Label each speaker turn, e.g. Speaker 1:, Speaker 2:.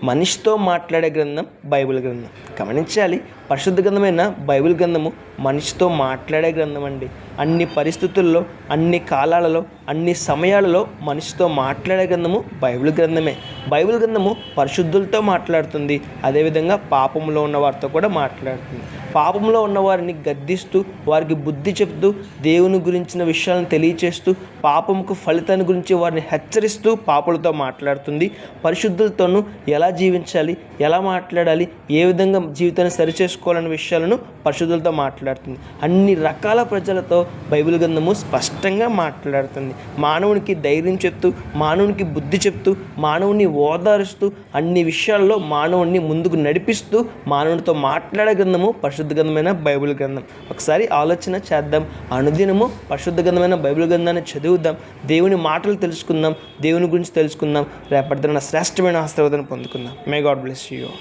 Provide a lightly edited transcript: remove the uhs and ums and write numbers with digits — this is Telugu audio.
Speaker 1: మనిషితో మాట్లాడే గ్రంథం బైబిల్ గ్రంథం. గమనించాలి, పరిశుద్ధ గ్రంథమైన బైబిల్ గ్రంథము మనిషితో మాట్లాడే గ్రంథం అండి. అన్ని పరిస్థితుల్లో, అన్ని కాలాలలో, అన్ని సమయాలలో మనిషితో మాట్లాడే గ్రంథము బైబిల్ గ్రంథమే. బైబిల్ గ్రంథము పరిశుద్ధులతో మాట్లాడుతుంది, అదేవిధంగా పాపంలో ఉన్న వారితో కూడా మాట్లాడుతుంది. పాపంలో ఉన్న వారిని గద్దిస్తూ, వారికి బుద్ధి చెప్తూ, దేవుని గురించిన విషయాలను తెలియచేస్తూ, పాపముకు ఫలితాన్ని గురించి వారిని హెచ్చరిస్తూ పాపులతో మాట్లాడుతుంది. పరిశుద్ధులతోనూ ఎలా జీవించాలి, ఎలా మాట్లాడాలి, ఏ విధంగా జీవితాన్ని సరిచేసుకోవాలనే విషయాలను పరిశుద్ధులతో మాట్లాడుతుంది. అన్ని రకాల ప్రజలతో బైబిల్ గ్రంథము స్పష్టంగా మాట్లాడుతుంది. మానవునికి ధైర్యం చెప్తూ, మానవునికి బుద్ధి చెప్తూ, మానవుని ఓదారుస్తూ, అన్ని విషయాల్లో మానవుని ముందుకు నడిపిస్తూ మానవునితో మాట్లాడే గ్రంథము పరిశుద్ధ గ్రంథమైన బైబిల్ గ్రంథం. ఒకసారి ఆలోచన చేద్దాం. అనుదినము పరిశుద్ధ గ్రంథమైన బైబిల్ గ్రంథాన్ని చదువుదాం, దేవుని మాటలు తెలుసుకుందాం, దేవుని గురించి తెలుసుకుందాం. రేపటి దిన శ్రేష్టమైన ఆశీర్వాదాన్ని పొందుకుందాం. May God bless you.